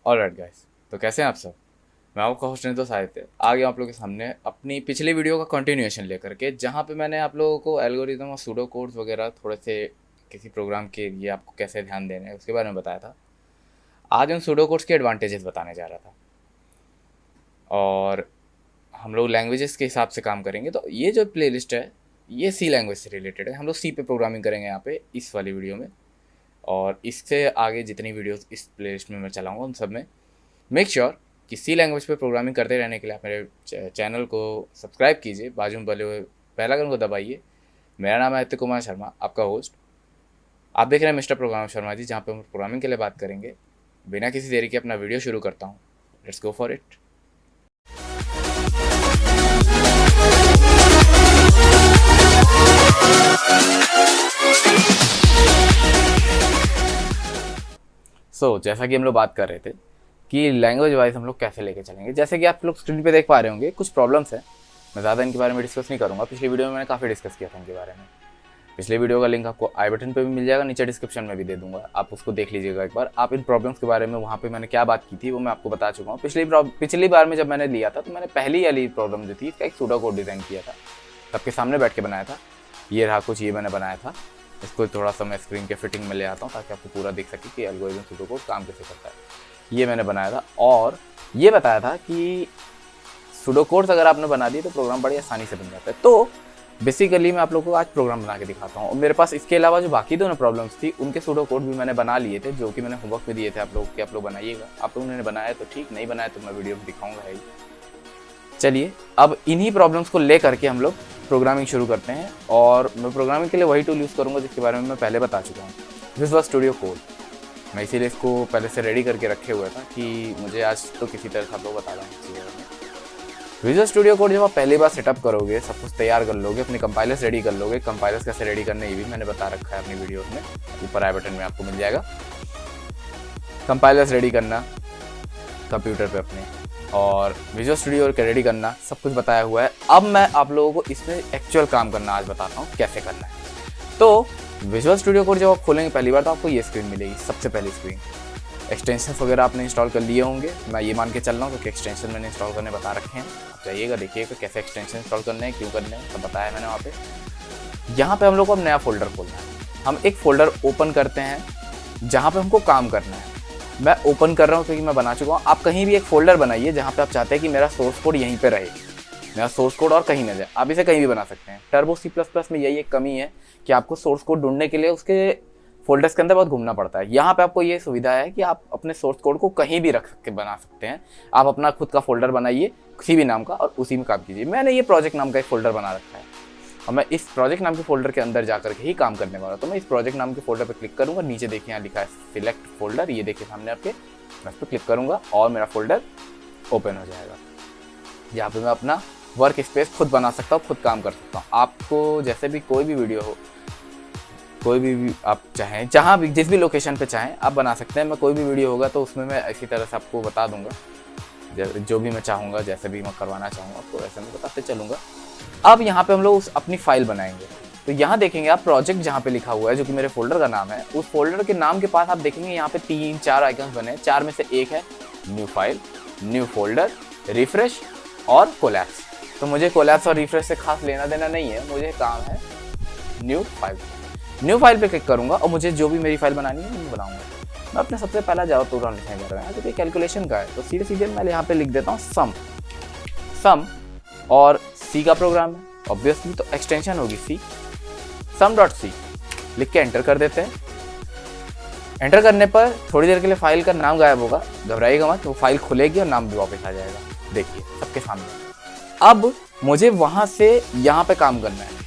Alright guys, तो कैसे हैं आप सब। मैं आपका होस्ट नहीं तो शायद थे आ गया आप लोगों के सामने अपनी पिछली वीडियो का कंटिन्यूएशन लेकर के, जहाँ पे मैंने आप लोगों को एल्गोरिदम और सूडो कोड्स वगैरह थोड़े से किसी प्रोग्राम के लिए आपको कैसे ध्यान देने हैं उसके बारे में बताया था। आज उन सूडो कोड्स के एडवांटेजेस बताने जा रहा था और हम लोग लैंग्वेजेस के हिसाब से काम करेंगे। तो ये जो प्लेलिस्ट है ये सी लैंग्वेज से रिलेटेड है। हम लोग सी पे प्रोग्रामिंग करेंगे यहाँ पे इस वाली वीडियो में, और इससे आगे जितनी वीडियोस इस प्लेलिस्ट में मैं चलाऊँगा उन सब में मेक श्योर कि सी लैंग्वेज पे प्रोग्रामिंग करते रहने के लिए आप मेरे चैनल को सब्सक्राइब कीजिए, बाजू में बने हुए बेल आइकन को दबाइए। मेरा नाम है आदित्य कुमार शर्मा, आपका होस्ट। आप देख रहे हैं मिस्टर प्रोग्राम शर्मा जी, जहाँ पे हम प्रोग्रामिंग के लिए बात करेंगे। बिना किसी देरी के अपना वीडियो शुरू करता हूँ। Let's go for it. जैसा कि हम लोग बात कर रहे थे कि लैंग्वेज वाइज हम लोग कैसे लेके चलेंगे। जैसे कि आप लोग स्क्रीन पे देख पा रहे होंगे कुछ प्रॉब्लम्स हैं। मैं ज़्यादा इनके बारे में डिस्कस नहीं करूँगा, पिछली वीडियो में मैंने काफ़ी डिस्कस किया था इनके बारे में। पिछले वीडियो का लिंक आपको आई बटन पे भी मिल जाएगा, नीचे डिस्क्रिप्शन में भी दे दूंगा, आप उसको देख लीजिएगा एक बार। आप इन प्रॉब्लम्स के बारे में वहाँ पे मैंने क्या बात की थी वो मैं आपको बता चुका हूँ। पिछली बार में जब मैंने लिया था तो मैंने पहली वाली प्रॉब्लम जो थी इसका एक सूडो कोड डिज़ाइन किया था, सबके सामने बैठ के बनाया था। ये रहा कुछ, ये मैंने बनाया था। इसको थोड़ा सा मैं स्क्रीन के फिटिंग में ले आता हूँ ताकि आपको पूरा दिख सके कि एल्गोरिथम सूडो कोड काम कैसे करता है। ये मैंने बनाया था और ये बताया था कि सूडो कोड्स अगर आपने बना दिए तो प्रोग्राम बड़ी आसानी से बन जाता है। तो बेसिकली मैं आप लोगों को आज प्रोग्राम बना के दिखाता हूँ। और मेरे पास इसके अलावा जो बाकी दोनों प्रॉब्लम्स थी उनके सूडो कोड भी मैंने बना लिए थे, जो कि मैंने होमवर्क में दिए थे आप लोगों के। आप लोग बनाइएगा। आप लोगों ने बनाया तो ठीक, नहीं बनाया तो मैं वीडियो में दिखाऊंगा ही। चलिए अब इन्हीं प्रॉब्लम्स को ले करके हम लोग प्रोग्रामिंग शुरू करते हैं। और मैं प्रोग्रामिंग के लिए वही टूल यूज़ करूँगा जिसके बारे में मैं पहले बता चुका हूँ, विजुअल स्टूडियो कोड। मैं इसीलिए इसको पहले से रेडी करके रखे हुए था कि मुझे आज तो किसी तरह से आप लोग बता रहे हैं। विजुअल स्टूडियो कोड जब आप पहली बार सेटअप करोगे, सब कुछ तैयार कर लोगे, अपने कंपाइलर्स रेडी कर लोगे। कंपाइलर्स कैसे रेडी करने ये भी मैंने बता रखा है अपनी वीडियोस में, ऊपर आई बटन में आपको मिल जाएगा। कंपाइलर्स रेडी करना कंप्यूटर पे अपने और विजुअल स्टूडियो रेडी करना सब कुछ बताया हुआ है। अब मैं आप लोगों को इसमें एक्चुअल काम करना आज बताता हूँ कैसे करना है। तो विजुअल स्टूडियो कोड जब आप खोलेंगे पहली बार तो आपको ये स्क्रीन मिलेगी, सबसे पहली स्क्रीन। एक्सटेंशन वगैरह आपने इंस्टॉल कर लिए होंगे, मैं ये मान के चल रहा हूँ क्योंकि एक्सटेंशन मैंने इंस्टॉल करने बता रखे हैं। आप जाइएगा देखिएगा कैसे एक्सटेंशन इंस्टॉल करने हैं, क्यों करने हैं, सब बताया मैंने वहाँ पे। यहाँ पे हम लोग को अब नया फोल्डर खोलना है। हम एक फोल्डर ओपन करते हैं जहाँ पे हमको काम करना है। मैं ओपन कर रहा हूँ क्योंकि मैं बना चुका हूँ। आप कहीं भी एक फोल्डर बनाइए जहाँ पे आप चाहते हैं कि मेरा सोर्स कोड यहीं पे रहे, मेरा सोर्स कोड और कहीं ना जाए। आप इसे कहीं भी बना सकते हैं। टर्बो C++ में यही एक कमी है कि आपको सोर्स कोड ढूंढने के लिए उसके फोल्डर्स के अंदर बहुत घूमना पड़ता है। यहाँ पे आपको ये सुविधा है कि आप अपने सोर्स कोड को कहीं भी रख के बना सकते हैं। आप अपना खुद का फोल्डर बनाइए किसी भी नाम का और उसी में काम कीजिए। मैंने ये प्रोजेक्ट नाम का एक फोल्डर बना रखा है और मैं इस प्रोजेक्ट नाम के फोल्डर के अंदर जाकर के ही काम करने वाला हूँ। तो मैं इस प्रोजेक्ट नाम के फोल्डर पर क्लिक करूँगा। नीचे देखिए यहाँ लिखा है सिलेक्ट फोल्डर, ये देखिए सामने आपके। मैं इस पर क्लिक करूँगा और मेरा फोल्डर ओपन हो जाएगा। यहाँ पे मैं अपना वर्क स्पेस खुद बना सकता हूँ, खुद काम कर सकता हूँ। आपको जैसे भी कोई भी वीडियो हो, कोई भी आप चाहें, जहाँ भी जिस भी लोकेशन पे चाहें आप बना सकते हैं। मैं कोई भी वीडियो होगा तो उसमें मैं इसी तरह से आपको बता दूंगा, जो भी मैं चाहूँगा, जैसे भी मैं करवाना चाहूँगा आपको वैसे मैं बताते चलूँगा। अब यहाँ पे हम लोग अपनी फाइल बनाएंगे। तो यहाँ देखेंगे आप प्रोजेक्ट जहाँ पे लिखा हुआ है, जो कि मेरे फोल्डर का नाम है, उस फोल्डर के नाम के पास आप देखेंगे यहाँ पे 3-4 आइकन्स बने हैं। 4 में से एक है new file, new folder, refresh और कोलैप्स। तो मुझे कोलैप्स और रिफ्रेश से खास लेना देना नहीं है, मुझे काम है न्यू फाइल। न्यू फाइल पे क्लिक करूंगा और मुझे जो भी मेरी फाइल बनानी है मैं बनाऊंगा। मैं अपने सबसे पहला जावा प्रोग्राम लिखने जा रहा हूँ, तो कैलकुलेशन का है। तो सीधे सीधे मैं यहाँ पे लिख देता हूँ सम और सी का प्रोग्राम है ऑब्वियसली, तो एक्सटेंशन होगी सी, sum.c लिख के एंटर कर देते हैं। एंटर करने पर थोड़ी देर के लिए फाइल का नाम गायब होगा, घबराइएगा मत, वो फाइल खुलेगी और नाम भी वापस आ जाएगा। देखिए सबके सामने। अब मुझे वहां से यहाँ पे काम करना है।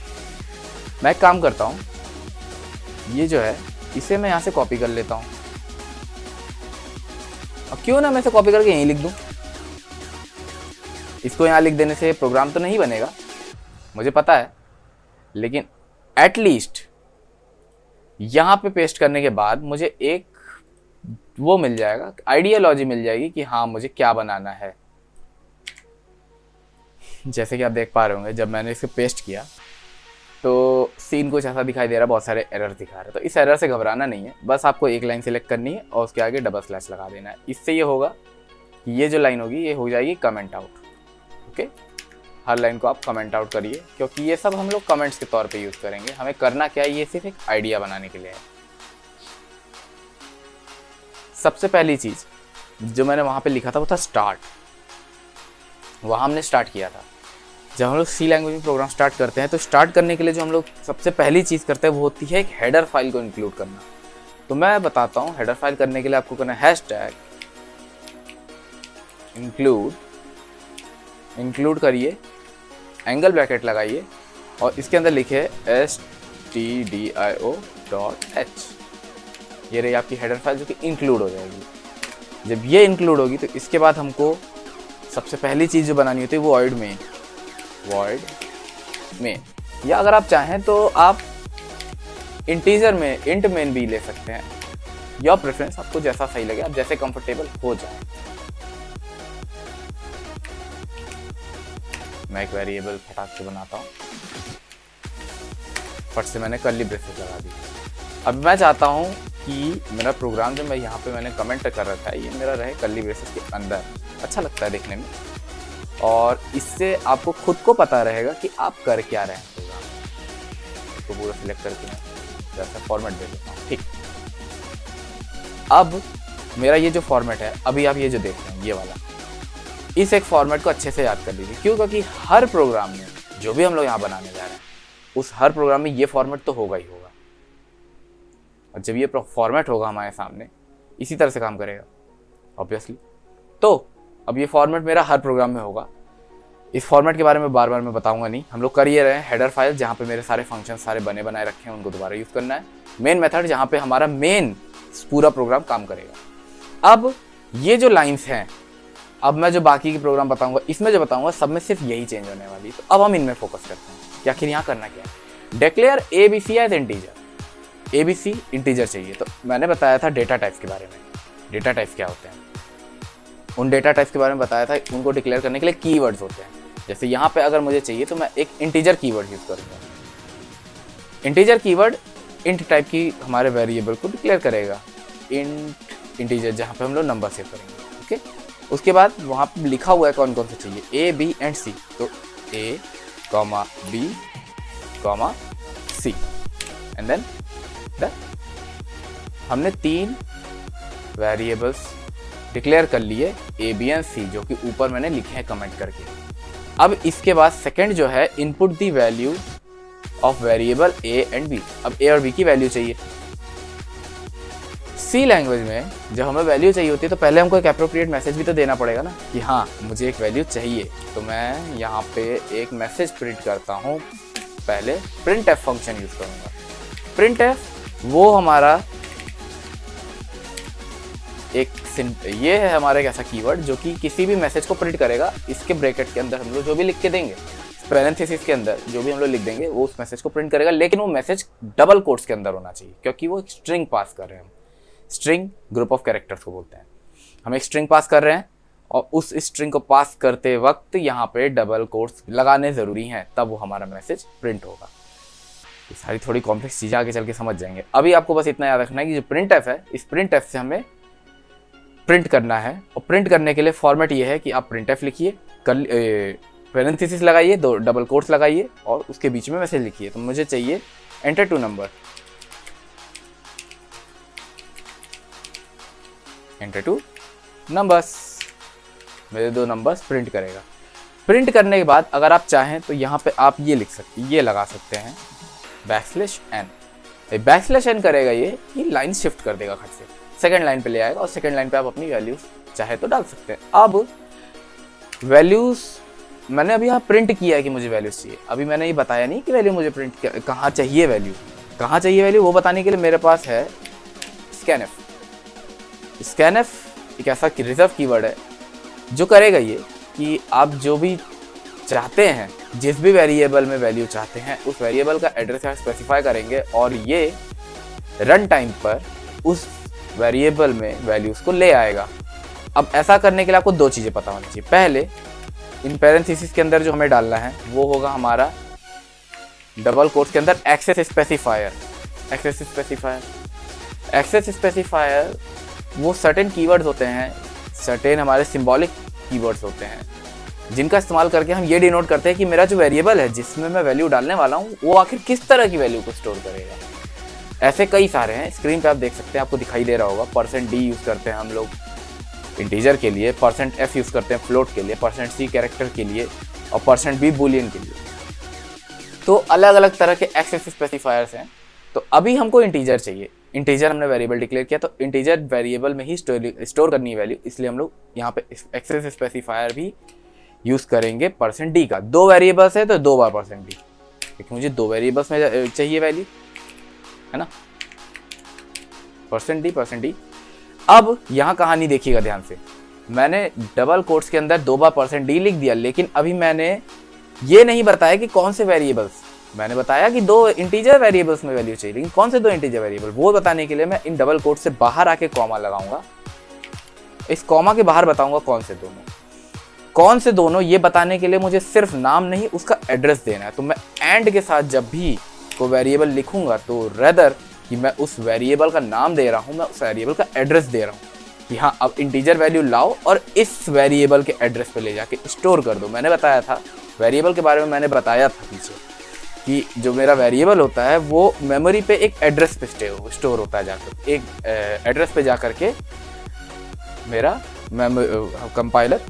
मैं एक काम करता हूँ, ये जो है इसे मैं यहाँ से कॉपी कर लेता हूँ। अब क्यों ना मैं इसे कॉपी करके यहीं लिख दूँ। इसको यहाँ लिख देने से प्रोग्राम तो नहीं बनेगा मुझे पता है, लेकिन एटलीस्ट यहाँ पे पेस्ट करने के बाद मुझे एक वो मिल जाएगा, आइडियोलॉजी मिल जाएगी कि हाँ मुझे क्या बनाना है। जैसे कि आप देख पा रहे होंगे जब मैंने इसे पेस्ट किया तो सीन कुछ ऐसा दिखाई दे रहा है, बहुत सारे एरर दिखा रहे हैं। तो इस एरर से घबराना नहीं है, बस आपको एक लाइन सिलेक्ट करनी है और उसके आगे डबल स्लैश लगा देना है। इससे ये होगा कि ये जो लाइन होगी ये हो जाएगी कमेंट आउट। ओके, हर लाइन को आप कमेंट आउट करिए, क्योंकि ये सब हम लोग कमेंट्स के तौर पे यूज़ करेंगे। हमें करना क्या है, ये सिर्फ एक आइडिया बनाने के लिए है। सबसे पहली चीज़ जो मैंने वहाँ पे लिखा था वो था स्टार्ट। वहाँ हमने स्टार्ट किया था। जब हम लोग सी लैंग्वेज में प्रोग्राम स्टार्ट करते हैं तो स्टार्ट करने के लिए जो हम लोग सबसे पहली चीज़ करते हैं वो होती है एक हेडर फाइल को इंक्लूड करना। तो मैं बताता हूँ, हेडर फाइल करने के लिए आपको करना है इंक्लूड करिए, एंगल ब्रैकेट लगाइए और इसके अंदर लिखे stdio.h। ये रही आपकी हेडर फाइल जो कि इंक्लूड हो जाएगी। जब ये इंक्लूड होगी तो इसके बाद हमको सबसे पहली चीज़ जो बनानी होती है वो void main, या अगर आप चाहें तो आप इंटीजर में int main भी ले सकते हैं। योर प्रेफरेंस, आपको जैसा सही लगे, आप जैसे कंफर्टेबल हो जाए। मैं एक वेरिएबल फटाक से बनाता हूँ, फट से मैंने कर्ली ब्रेसेस लगा दी। अब मैं चाहता हूँ कि मेरा प्रोग्राम जो मैं यहाँ पे मैंने कमेंट कर रखा है ये मेरा रहे कर्ली ब्रेसेस के अंदर। अच्छा लगता है देखने में और इससे आपको खुद को पता रहेगा कि आप कर क्या रहे हैं प्रोग्राम। तो पूरा सिलेक्ट करके मैं जैसा फॉर्मेट दे देता हूँ। ठीक, अब मेरा ये जो फॉर्मेट है, अभी आप ये जो देख रहे हैं ये वाला, इस एक फॉर्मेट को अच्छे से याद कर लीजिए। क्यों? क्योंकि हर प्रोग्राम में जो भी हम लोग यहाँ बनाने जा रहे हैं उस हर प्रोग्राम में ये फॉर्मेट तो होगा ही होगा। और जब ये फॉर्मेट होगा हमारे सामने, इसी तरह से काम करेगा ऑब्वियसली। तो अब ये फॉर्मेट मेरा हर प्रोग्राम में होगा। इस फॉर्मेट के बारे में बार बार मैं बताऊंगा नहीं, हम लोग कर ये रहे हैं। हेडर फाइल जहाँ पे मेरे सारे फंक्शन सारे बने बनाए रखे हैं उनको दोबारा यूज़ करना है। मेन मेथड जहाँ पे हमारा मेन पूरा प्रोग्राम काम करेगा। अब ये जो लाइन्स हैं, अब मैं जो बाकी के प्रोग्राम बताऊंगा इसमें जो बताऊंगा सब में सिर्फ यही चेंज होने वाली है। तो अब हम इनमें फोकस करते हैं कि आखिर यहाँ करना क्या है। Declare ABC as integer. ABC integer चाहिए। तो मैंने बताया था डेटा टाइप्स के बारे में। डेटा टाइप्स क्या होते हैं, उन डेटा टाइप्स के बारे में बताया था। उनको डिक्लेयर करने के लिए कीवर्ड्स होते हैं। जैसे यहाँ पे अगर मुझे चाहिए तो मैं एक इंटीजर कीवर्ड यूज़ करूँगा। इंटीजर कीवर्ड इंट टाइप की हमारे वेरिएबल को डिक्लेयर करेगा। इंटीजर जहाँ पे हम लोग नंबर सेव करेंगे। ओके, उसके बाद वहाँ पे लिखा हुआ है कौन कौन से चाहिए, A, B एंड C। तो A, B, C and then हमने 3 वेरिएबल्स डिक्लेयर कर लिए A, B एंड C, जो कि ऊपर मैंने लिखे हैं कमेंट करके। अब इसके बाद सेकंड जो है, input the value of variable A and B। अब A और B की वैल्यू चाहिए। सी लैंग्वेज में जब हमें वैल्यू चाहिए होती है तो पहले हमको एक एप्रोप्रिएट मैसेज भी तो देना पड़ेगा ना कि हाँ मुझे एक वैल्यू चाहिए। तो मैं यहाँ पे एक मैसेज प्रिंट करता हूँ। पहले printf फंक्शन यूज़ करूँगा। printf वो हमारा ये है हमारा एक ऐसा कीवर्ड जो कि किसी भी मैसेज को प्रिंट करेगा। इसके ब्रैकेट के अंदर हम लोग जो भी लिख के देंगे, पैरेंथेसिस के अंदर जो भी हम लोग लिख देंगे वो उस मैसेज को प्रिंट करेगा। लेकिन वो मैसेज डबल कोट्स के अंदर होना चाहिए, क्योंकि वो एक स्ट्रिंग पास कर रहे हैं। हम स्ट्रिंग ग्रुप ऑफ कैरेक्टर्स को बोलते हैं। हम एक स्ट्रिंग पास कर रहे हैं और उस स्ट्रिंग को पास करते वक्त यहाँ पे डबल कोट्स लगाने ज़रूरी हैं, तब वो हमारा मैसेज प्रिंट होगा। ये सारी थोड़ी कॉम्प्लेक्स चीज़ें आगे चल के समझ जाएंगे। अभी आपको बस इतना याद रखना है कि जो printf है, इस printf से हमें प्रिंट करना है। और प्रिंट करने के लिए फॉर्मेट ये है कि आप printf लिखिए, पैरेंथेसिस लगाइए, 2 डबल कोट्स लगाइए और उसके बीच में मैसेज लिखिए। तो मुझे चाहिए एंटर 2 नंबर, एंटर 2 नंबर्स। मेरे 2 नंबर्स प्रिंट करेगा। प्रिंट करने के बाद अगर आप चाहें तो यहाँ पे आप ये लिख सकते, ये लगा सकते हैं \n। \n करेगा ये लाइन शिफ्ट कर देगा खट से, सेकंड लाइन पे ले आएगा और सेकंड लाइन पे आप अपनी वैल्यूज चाहे तो डाल सकते हैं। अब वैल्यूज मैंने अभी यहाँ प्रिंट किया है कि मुझे वैल्यूज चाहिए। अभी मैंने ये बताया नहीं कि वैल्यू मुझे प्रिंट कहाँ चाहिए, कहाँ चाहिए वैल्यू, वो बताने के लिए मेरे पास है scanf। scanf एक ऐसा रिजर्व कीवर्ड है जो करेगा ये कि आप जो भी चाहते हैं, जिस भी वेरिएबल में वैल्यू चाहते हैं, उस वेरिएबल का एड्रेस स्पेसिफाई करेंगे और ये रन टाइम पर उस वेरिएबल में वैल्यूज को ले आएगा। अब ऐसा करने के लिए आपको 2 चीज़ें पता होनी चाहिए। पहले इन पैरेंथेसिस के अंदर जो हमें डालना है वो होगा हमारा डबल कोट्स के अंदर एक्सेस स्पेसिफायर। एक्सेस स्पेसिफायर वो सर्टेन कीवर्ड्स होते हैं, सर्टेन हमारे सिंबॉलिक कीवर्ड्स होते हैं, जिनका इस्तेमाल करके हम ये डिनोट करते हैं कि मेरा जो वेरिएबल है जिसमें मैं वैल्यू डालने वाला हूँ वो आखिर किस तरह की वैल्यू को स्टोर करेगा। ऐसे कई सारे हैं, स्क्रीन पे आप देख सकते हैं, आपको दिखाई दे रहा होगा। %d यूज़ करते हैं हम लोग इंटीजर के लिए, %f यूज़ करते हैं फ्लोट के लिए, %c कैरेक्टर के लिए और %b बूलियन के लिए। तो अलग अलग तरह के एक्सेस स्पेसिफायर्स हैं। तो अभी हमको इंटीजर चाहिए। इंटीजर हमने वेरिएबल डिक्लेयर किया, तो इंटीजर वेरिएबल में ही स्टोर करनी है वैल्यू, इसलिए हम लोग यहाँ पे एक्सेस स्पेसिफायर भी यूज़ करेंगे %d का। 2 वेरिएबल्स है तो 2 बार %d, क्योंकि मुझे 2 वेरिएबल्स में चाहिए वैल्यू, है ना। %d। अब यहाँ कहानी देखिएगा ध्यान से, मैंने डबल कोट्स के अंदर 2 बार %d लिख दिया, लेकिन अभी मैंने ये नहीं बताया कि कौन से वेरिएबल्स। मैंने बताया कि 2 इंटीजर वेरिएबल्स में वैल्यू चाहिए, लेकिन कौन से 2 इंटीजर वेरिएबल, वो बताने के लिए मैं इन डबल कोट्स से बाहर आके कॉमा लगाऊंगा। इस कॉमा के बाहर बताऊंगा कौन से दोनों, ये बताने के लिए मुझे सिर्फ नाम नहीं उसका एड्रेस देना है। तो मैं एंड के साथ जब भी कोई वेरिएबल लिखूंगा तो रेदर कि मैं उस वेरिएबल का नाम दे रहा हूं, मैं उस वेरिएबल का एड्रेस दे रहा हूं कि हाँ अब इंटीजर वैल्यू लाओ और इस वेरिएबल के एड्रेस पे ले जाके स्टोर कर दो। मैंने बताया था वेरिएबल के बारे में, मैंने बताया था पीछे कि जो मेरा वेरिएबल होता है वो मेमोरी पे एक एड्रेस पे स्टोर होता है, जाकर एक एड्रेस पे जाकर के मेरा कंपाइलर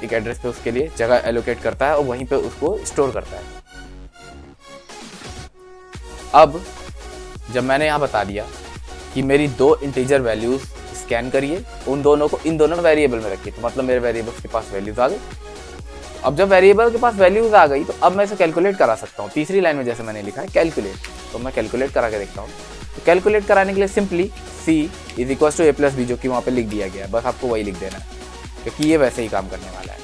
एक एड्रेस पे उसके लिए जगह एलोकेट करता है और वहीं पे उसको स्टोर करता है। अब जब मैंने यहाँ बता दिया कि मेरी 2 इंटीजर वैल्यूज स्कैन करिए, उन दोनों को इन दोनों वेरिएबल में रखिए, तो मतलब मेरे वेरिएबल्स के पास वैल्यूज आ गई। अब जब वेरिएबल के पास वैल्यूज आ गई तो अब मैं इसे कैलकुलेट करा सकता हूँ। तीसरी लाइन में जैसे मैंने लिखा है कैलकुलेट, तो मैं कैलकुलेट करा के देखता हूँ। तो कैलकुलेट कराने के लिए सिंपली c = a+b जो कि वहाँ पे लिख दिया गया है, बस आपको वही लिख देना है क्योंकि ये वैसे ही काम करने वाला है।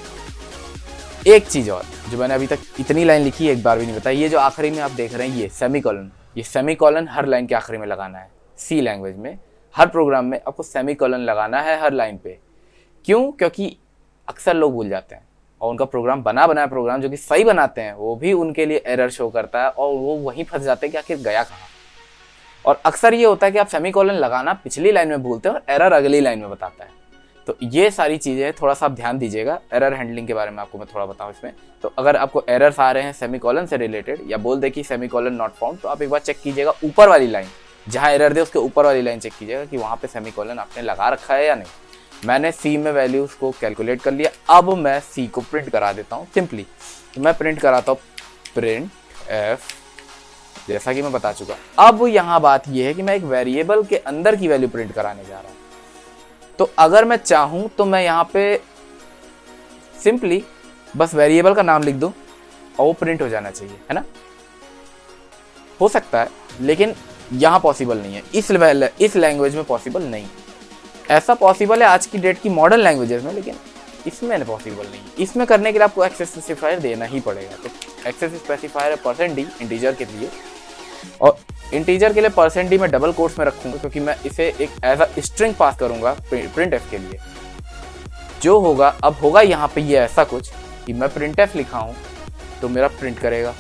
एक चीज़ और जो मैंने अभी तक इतनी लाइन लिखी है एक बार भी नहीं बताई, ये जो आखिरी में आप देख रहे हैं ये सेमीकोलन, ये सेमीकोलन हर लाइन के आखिरी में लगाना है। सी लैंग्वेज में हर प्रोग्राम में आपको सेमीकोलन लगाना है हर लाइन पे। क्यों? क्योंकि अक्सर लोग भूल जाते हैं और उनका प्रोग्राम बनाया प्रोग्राम जो कि सही बनाते हैं वो भी उनके लिए एरर शो करता है और वो वहीं फंस जाते हैं कि आखिर गया कहाँ। और अक्सर ये होता है कि आप सेमीकोलन लगाना पिछली लाइन में भूलते हैं और एरर अगली लाइन में बताता है। तो ये सारी चीज़ें थोड़ा सा आप ध्यान दीजिएगा। एरर हैंडलिंग के बारे में आपको मैं थोड़ा बताऊं इसमें। तो अगर आपको एरर्स आ रहे हैं सेमीकोलन से रिलेटेड या बोल दे कि सेमीकोलन नॉट फाउंड, तो आप एक बार चेक कीजिएगा ऊपर वाली लाइन, जहाँ एरर दे उसके ऊपर वाली लाइन चेक कीजिएगा कि वहाँ पे सेमीकोलन आपने लगा रखा है या नहीं। मैंने सी में वैल्यूज़ को कैलकुलेट कर लिया। अब मैं सी को प्रिंट करा देता हूँ सिंपली। तो मैं प्रिंट कराता हूँ प्रिंट एफ, जैसा कि मैं बता चुका। अब यहाँ बात यह है कि मैं एक वेरिएबल के अंदर की वैल्यू प्रिंट कराने जा रहा हूँ। तो अगर मैं चाहूँ तो मैं यहाँ पे सिंपली बस वेरिएबल का नाम लिख दूँ और वो प्रिंट हो जाना चाहिए, है ना। हो सकता है लेकिन यहाँ पॉसिबल नहीं है, इस लैंग्वेज में पॉसिबल नहीं। ऐसा पॉसिबल है आज की डेट की मॉडर्न लैंग्वेजेस में, लेकिन इसमें पॉसिबल नहीं। इसमें करने के लिए आपको एक्सेस स्पेसिफायर देना ही पड़ेगा। तो एक्सेस स्पेसिफायर है %d इंटीजर के लिए, और इंटीजर के लिए %d मैं डबल कोट्स में रखूंगा क्योंकि मैं इसे एक एज अ स्ट्रिंग पास करूंगा printf के लिए। जो होगा अब होगा यहाँ पे ये ऐसा कुछ कि मैं printf लिखा हूँ तो मेरा प्रिंट करेगा।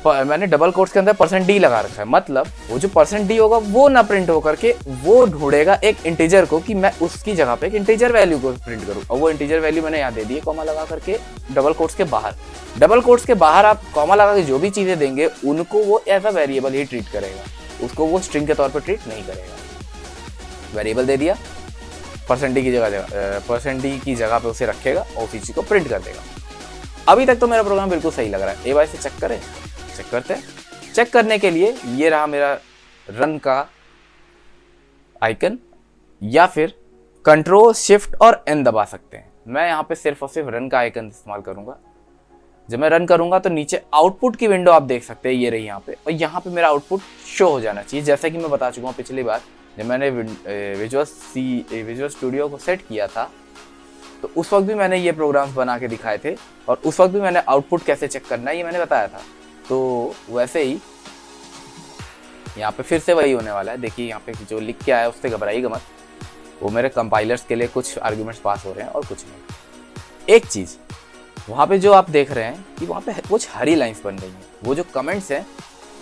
मैंने डबल कोट्स के अंदर %d लगा रखा है, मतलब वो जो %d होगा वो ना प्रिंट होकर के वो ढूंढेगा एक इंटीजर को कि मैं उसकी जगह पे एक इंटीजर वैल्यू को प्रिंट करूँ। और वो इंटीजर वैल्यू मैंने यहाँ दे दी है कॉमा लगा करके डबल कोट्स के बाहर। डबल कोट्स के बाहर आप कॉमा लगा के जो भी चीज़ें देंगे उनको वो एज अ वेरिएबल ही ट्रीट करेगा, उसको वो स्ट्रिंग के तौर पर ट्रीट नहीं करेगा। वेरिएबल दे दिया, %d की जगह पे उसे रखेगा और उसी चीज़ को प्रिंट कर देगा। अभी तक तो मेरा प्रोग्राम बिल्कुल सही लग रहा है। एक बार इसे चेक करें, चेक करते हैं। चेक करने के लिए ये रहा मेरा रन का आइकन, या फिर Ctrl+Shift और N दबा सकते हैं। मैं यहाँ पे सिर्फ और सिर्फ रन का आइकन इस्तेमाल करूँगा। जब मैं रन करूँगा तो नीचे आउटपुट की विंडो आप देख सकते हैं, ये रही यहाँ पे, और यहाँ पे मेरा आउटपुट शो हो जाना चाहिए। जैसा कि मैं बता चुका हूँ पिछली बार जब मैंने विजुअल स्टूडियो को सेट किया था तो उस वक्त भी मैंने ये प्रोग्राम्स बना के दिखाए थे, और उस वक्त भी मैंने आउटपुट कैसे चेक करना है ये मैंने बताया था। तो वैसे ही यहाँ पे फिर से वही होने वाला है। देखिए यहाँ पे जो लिख के आया उससे घबराइएगा मत, वो मेरे कंपाइलर्स के लिए कुछ आर्ग्यूमेंट्स पास हो रहे हैं और कुछ नहीं। एक चीज़ वहाँ पे जो आप देख रहे हैं कि वहाँ पे कुछ हरी लाइंस बन रही हैं, वो जो कमेंट्स हैं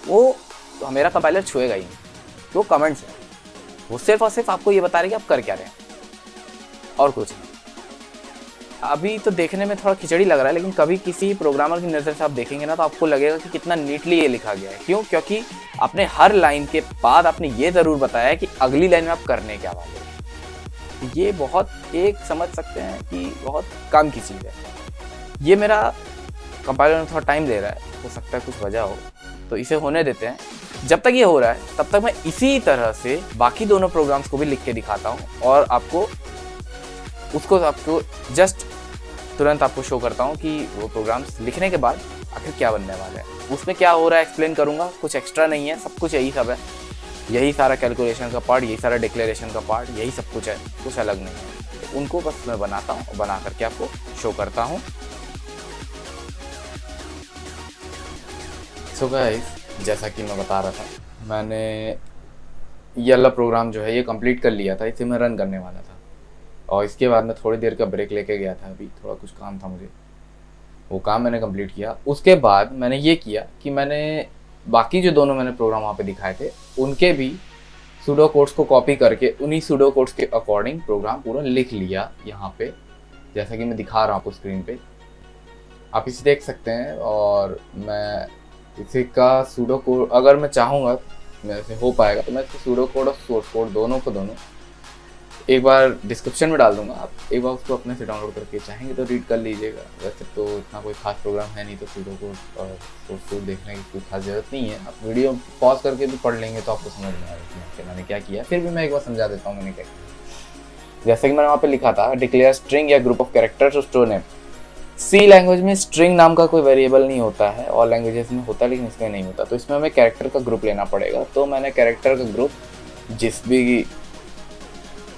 वो तो मेरा कंपाइलर छुएगा ही नहीं, वो कमेंट्स हैं, वो सिर्फ और सिर्फ आपको ये बता रहे कि आप कर क्या रहे हैं और कुछ नहीं। अभी तो देखने में थोड़ा खिचड़ी लग रहा है, लेकिन कभी किसी प्रोग्रामर की नज़र से आप देखेंगे ना तो आपको लगेगा कि कितना नीटली ये लिखा गया है। क्यों? क्योंकि आपने हर लाइन के बाद आपने ये ज़रूर बताया है कि अगली लाइन में आप करने क्या वाले हैं। ये बहुत एक समझ सकते हैं कि बहुत काम की चीज़ है। ये मेरा कंपाइलर में थोड़ा टाइम ले रहा है, हो सकता है कुछ वजह हो, तो इसे होने देते हैं। जब तक ये हो रहा है तब तक मैं इसी तरह से बाकी दोनों प्रोग्राम्स को भी लिख के दिखाता हूँ और आपको जस्ट तुरंत आपको शो करता हूँ कि वो प्रोग्राम्स लिखने के बाद आखिर क्या बनने वाला है, उसमें क्या हो रहा है एक्सप्लेन करूँगा। कुछ एक्स्ट्रा नहीं है, सब कुछ यही सब है, यही सारा कैलकुलेशन का पार्ट, यही सारा डिक्लेरेशन का पार्ट, यही सब कुछ है, कुछ अलग नहीं है। तो उनको बस मैं बनाता हूँ, बना करके आपको शो करता हूँ। सो गाइस, जैसा कि मैं बता रहा था, मैंने ये वाला प्रोग्राम जो है ये कंप्लीट कर लिया था, इसे मैं रन करने वाला था और इसके बाद मैं थोड़ी देर का ब्रेक लेके गया था। अभी थोड़ा कुछ काम था मुझे, वो काम मैंने कंप्लीट किया। उसके बाद मैंने ये किया कि मैंने बाकी जो दोनों मैंने प्रोग्राम वहाँ पे दिखाए थे उनके भी सूडो कोड्स को कॉपी करके उन्हीं सूडो कोड्स के अकॉर्डिंग प्रोग्राम पूरा लिख लिया यहाँ पे, जैसा कि मैं दिखा रहा हूँ आपको स्क्रीन पे, आप इसे देख सकते हैं। और मैं इसी का सूडो कोड अगर मैं चाहूँगा मेरे से हो पाएगा तो मैं इसको सूडो कोड और सोर्स कोड दोनों एक बार डिस्क्रिप्शन में डाल दूंगा, आप एक बार उसको अपने से डाउनलोड करके चाहेंगे तो रीड कर लीजिएगा। वैसे तो इतना कोई खास प्रोग्राम है नहीं, तो सूडो कोड और सोर्स कोड देखने की कोई खास ज़रूरत नहीं है। आप वीडियो पॉज करके भी पढ़ लेंगे तो आपको समझ में आएगा कि मैंने क्या किया। फिर भी मैं एक बार समझा देता हूँ मैंने क्या किया। जैसे कि मैंने वहाँ पर लिखा था, डिक्लेयर स्ट्रिंग या group of characters to store name. C language में स्ट्रिंग नाम का कोई वेरिएबल नहीं होता है, और लैंग्वेजेस में होता है लेकिन इसमें नहीं होता, तो इसमें हमें कैरेक्टर का ग्रुप लेना पड़ेगा। तो मैंने कैरेक्टर का ग्रुप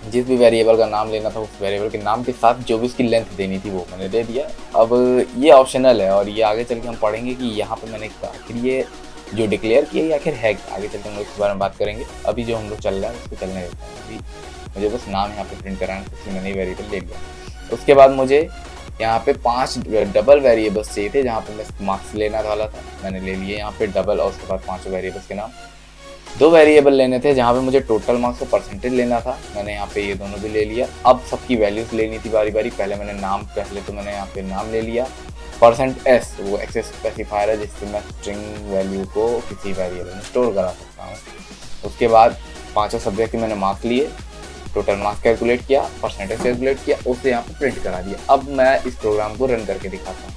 जिस भी वेरिएबल का नाम लेना था उस वेरिएबल के नाम के साथ जो भी उसकी लेंथ देनी थी वो मैंने दे दिया। अब ये ऑप्शनल है और ये आगे चल के हम पढ़ेंगे कि यहाँ पे मैंने आखिर ये जो डिक्लेयर किया ये आखिर है, आगे चल के हम लोग इसके बारे में बात करेंगे। अभी जो हम लोग चल रहा है उसको चलने देते हैं। अभी मुझे बस नाम यहाँ पे प्रिंट कराना था, इसलिए मैंने वेरिएबल ले लिया। उसके बाद मुझे यहाँ पे 5 डबल वेरिएबल्स चाहिए थे, जहाँ पे मैं मार्क्स लेना वाला था, मैंने ले लिए यहाँ पे डबल, और उसके बाद 5 वेरिएबल्स के नाम। 2 वेरिएबल लेने थे जहाँ पे मुझे टोटल मार्क्स और परसेंटेज लेना था, मैंने यहाँ पे ये दोनों भी ले लिया। अब सबकी वैल्यूज लेनी थी बारी बारी। पहले तो मैंने यहाँ पे नाम ले लिया। %s वो एक्सेस स्पेसिफायर है जिससे मैं स्ट्रिंग वैल्यू को किसी वेरिएबल में स्टोर करा सकता हूँ। उसके बाद 5 सब्जेक्ट के मैंने मार्क्स लिए, टोटल मार्क्स कैलकुलेट किया, परसेंटेज कैलकुलेट किया, उसे यहाँ पे प्रिंट करा दिया। अब मैं इस प्रोग्राम को रन करके दिखाता हूँ।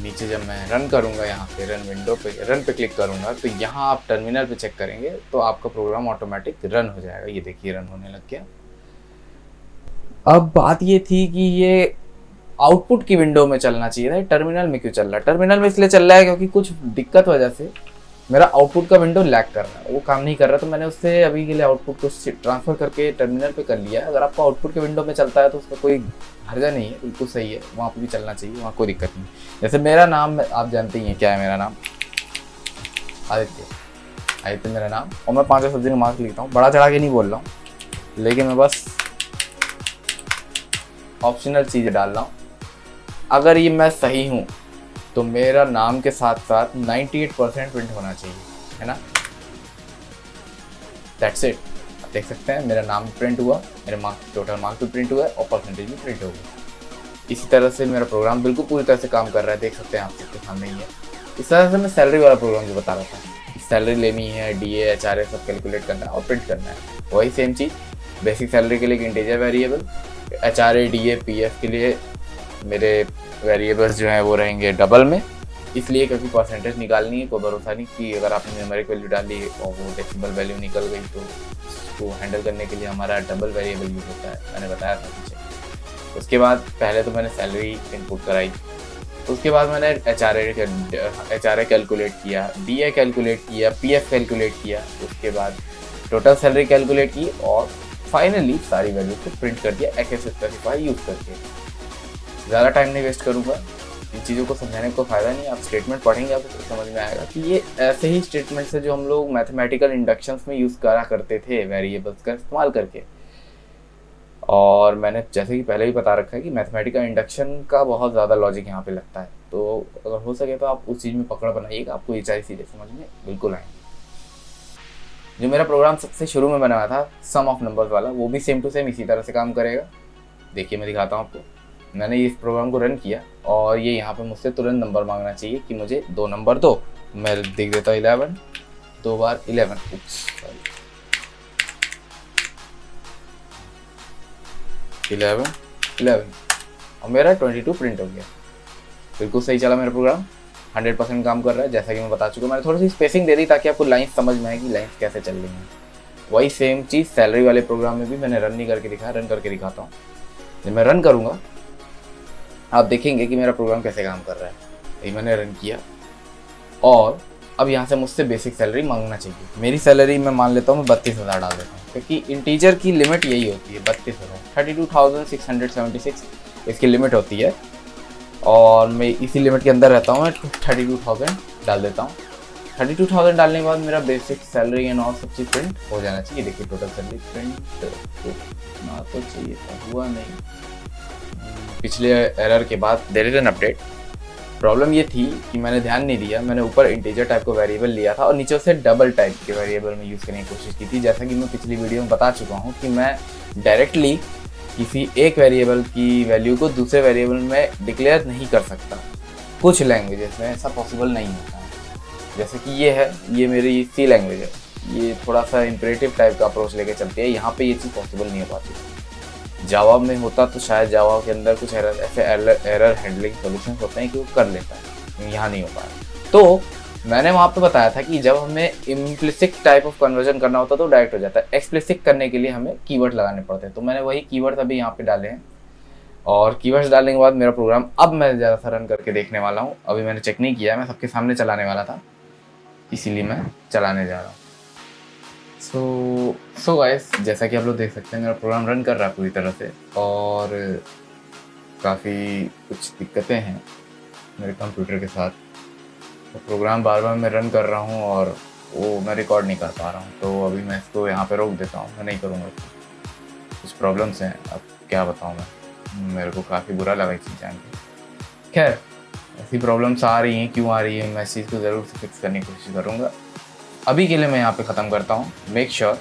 नीचे जब मैं रन करूँगा, यहाँ पे रन पे क्लिक करूँगा, तो यहाँ आप टर्मिनल पे चेक करेंगे तो आपका प्रोग्राम ऑटोमेटिक रन हो जाएगा। ये देखिए रन होने लग गया। अब बात ये थी कि ये आउटपुट की विंडो में चलना चाहिए था, टर्मिनल में क्यों चल रहा है? टर्मिनल में इसलिए चल रहा है क्योंकि कुछ दिक्कत वजह से मेरा आउटपुट का विंडो लैग कर रहा है, वो काम नहीं कर रहा, तो मैंने उससे अभी के लिए आउटपुट को ट्रांसफर करके टर्मिनल पे कर लिया है। अगर आपको आउटपुट के विंडो में चलता है तो उसका कोई हर्जा नहीं है, बिल्कुल सही है, वहाँ पे भी चलना चाहिए, वहाँ कोई दिक्कत नहीं। जैसे मेरा नाम आप जानते ही हैं क्या है, मेरा नाम आदित्य मेरा नाम, और मैं 5 सब्जेक्ट में मार्क्स लिखता हूँ। बड़ा चढ़ा के नहीं बोल रहा हूँ, लेकिन मैं बस ऑप्शनल चीज़ें डाल रहा हूँ। अगर ये मैं सही हूँ तो मेरा नाम के साथ साथ 98% प्रिंट होना चाहिए, है ना? That's it. आप देख सकते हैं मेरा नाम प्रिंट हुआ, मेरे मार्क्स टोटल मार्क्स भी प्रिंट हुआ है और परसेंटेज भी प्रिंट हो गया। इसी तरह से मेरा प्रोग्राम बिल्कुल पूरी तरह से काम कर रहा है, देख सकते हैं आप सबके सामने ही है। इस तरह से मैं सैलरी वाला प्रोग्राम जो बता रहा था, सैलरी लेनी है, DA HRA सब कैलकुलेट करना है और प्रिंट करना है। वही सेम चीज़, बेसिक सैलरी के लिए एक integer variable, HRA DA PF के लिए मेरे वेरिएबल्स जो हैं वो रहेंगे डबल में, इसलिए क्योंकि परसेंटेज निकालनी है। कोई भरोसा नहीं कि अगर आपने न्यूमेरिक वैल्यू डाली और वो डेसिमल वैल्यू निकल गई तो उसको हैंडल करने के लिए हमारा डबल वेरिएबल यूज होता है, मैंने बताया था पीछे। उसके बाद पहले तो मैंने सैलरी इनपुट कराई, उसके बाद मैंने HRA कैलकुलेट किया, DA कैलकुलेट किया, PF कैलकुलेट किया, उसके बाद टोटल सैलरी कैलकुलेट की और फाइनली सारी वैल्यू को प्रिंट कर दिया एक्सेस स्पेसिफायर यूज़ करके। ज़्यादा टाइम नहीं वेस्ट करूँगा, इन चीज़ों को समझाने को फ़ायदा नहीं। आप स्टेटमेंट पढ़ेंगे आपको समझ में आएगा कि ये ऐसे ही स्टेटमेंट्स है जो हम लोग मैथमेटिकल इंडक्शंस में यूज़ करा करते थे वेरिएबल्स का इस्तेमाल करके। और मैंने जैसे कि पहले ही बता रखा है कि मैथमेटिकल इंडक्शन का बहुत ज़्यादा लॉजिक यहाँ पे लगता है, तो अगर हो सके तो आप उस चीज़ में पकड़ बनाइएगा, आपको ये सारी चीज़ें समझ में बिल्कुल आएंगी। जो मेरा प्रोग्राम सबसे शुरू में बनाया था सम ऑफ नंबर्स वाला, वो भी सेम टू सेम इसी तरह से काम करेगा। देखिए मैं दिखाता हूँ आपको। मैंने इस प्रोग्राम को रन किया और ये यहाँ पे मुझसे तुरंत नंबर मांगना चाहिए कि मुझे 2 नंबर दो। मैं लिख देता हूँ 11, 2 बार 11, 11 और मेरा 22 प्रिंट हो गया। बिल्कुल सही चला मेरा प्रोग्राम, 100% काम कर रहा है। जैसा कि मैं बता चुका हूँ, मैंने थोड़ी सी स्पेसिंग दे दी ताकि आपको लाइन्स समझ में आए कि लाइन्स कैसे चल रही हैं। वही सेम चीज़ सैलरी वाले प्रोग्राम में भी मैंने रन नहीं करके दिखाया, रन करके दिखाता हूँ। जब मैं रन करूँगा आप देखेंगे कि मेरा प्रोग्राम कैसे काम कर रहा है। यही मैंने रन किया और अब यहाँ से मुझसे बेसिक सैलरी मांगना चाहिए। मेरी सैलरी मैं मान लेता हूँ, मैं 32,000 डाल देता हूँ, क्योंकि इंटीजर की लिमिट यही होती है 32,000, 32,676 इसकी लिमिट होती है और मैं इसी लिमिट के अंदर रहता हूँ। मैं 32,000 डाल देता हूँ। 32,000 डालने के बाद मेरा बेसिक सैलरी एंड ऑल सब चीज़ प्रिंट हो जाना चाहिए। देखिए टोटल सैलरी प्रिंट ना तो चाहिए था, हुआ नहीं। पिछले एरर के बाद there is an update. Problem ये थी कि मैंने ध्यान नहीं दिया, मैंने ऊपर इंटीजर टाइप का वेरिएबल लिया था और नीचे उसे डबल टाइप के वेरिएबल में यूज़ करने की कोशिश की थी। जैसा कि मैं पिछली वीडियो में बता चुका हूँ कि मैं डायरेक्टली किसी एक वेरिएबल की वैल्यू को दूसरे वेरिएबल में डिक्लेयर नहीं कर सकता। कुछ लैंग्वेजेस में ऐसा पॉसिबल नहीं होता है, जैसे कि ये है, ये मेरी सी लैंग्वेज है, ये थोड़ा सा इम्परेटिव टाइप का अप्रोच लेके चलती है। यहाँ पे ये चीज़ पॉसिबल नहीं हो पाती। जावा में होता तो शायद जावा के अंदर कुछ एरर हैंडलिंग सॉल्यूशन होते हैं कि वो कर लेता है, यहाँ नहीं हो पाया। तो मैंने वहाँ पे बताया था कि जब हमें इम्प्लिसिट टाइप ऑफ कन्वर्जन करना होता है तो डायरेक्ट हो जाता है, एक्सप्लिसिट करने के लिए हमें कीवर्ड लगाने पड़ते हैं। तो मैंने वही कीवर्ड अभी यहाँ पे डाले हैं और कीवर्ड्स डालने के बाद मेरा प्रोग्राम अब मैं ज़्यादा सा रन करके देखने वाला हूँ। अभी मैंने चेक नहीं किया, मैं सबके सामने चलाने वाला था, इसीलिए मैं चलाने जा रहा हूँ। सो गाइस, जैसा कि आप लोग देख सकते हैं मेरा प्रोग्राम रन कर रहा है पूरी तरह से और काफ़ी कुछ दिक्कतें हैं मेरे कंप्यूटर के साथ। तो प्रोग्राम बार बार मैं रन कर रहा हूँ और वो मैं रिकॉर्ड नहीं कर पा रहा हूँ, तो अभी मैं इसको यहाँ पे रोक देता हूँ, मैं नहीं करूँगा। कुछ प्रॉब्लम्स हैं, अब क्या बताऊँ मैं, मेरे को काफ़ी बुरा लगा इस चीज़ जान के। खैर, ऐसी प्रॉब्लम्स आ रही हैं, क्यों आ रही हैं, मैं इस चीज़ को ज़रूर से फिक्स करने की कोशिश करूँगा। अभी के लिए मैं यहाँ पे ख़त्म करता हूँ। मेक श्योर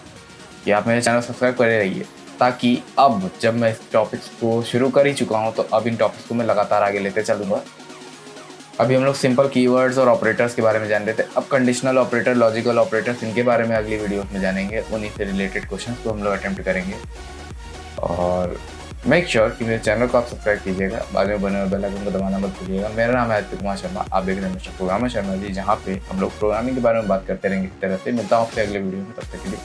कि आप मेरे चैनल सब्सक्राइब करे रहिए, ताकि अब जब मैं इस टॉपिक्स को शुरू कर ही चुका हूँ तो अब इन टॉपिक्स को मैं लगातार आगे लेते चलूँगा। अभी हम लोग सिंपल कीवर्ड्स और ऑपरेटर्स के बारे में जान रहे थे, अब कंडीशनल ऑपरेटर, लॉजिकल ऑपरेटर्स, इनके बारे में अगली वीडियो में जानेंगे। उन्हीं से रिलेटेड क्वेश्चन को हम लोग अटेम्प्ट करेंगे। और मेक श्योर कि मेरे चैनल को आप सब्सक्राइब कीजिएगा, बाद में बने हुए बेल आइकन को दबाना मत भूलिएगा। मेरा नाम है आदित्य कुमार शर्मा, आप देख रहे हैं मिस्टर प्रोग्रामर शर्मा जी, जहाँ पे हम लोग प्रोग्रामिंग के बारे में बात करते रहेंगे। इस तरह से मिलता हूँ आपसे अगले वीडियो में, तब तक के लिए।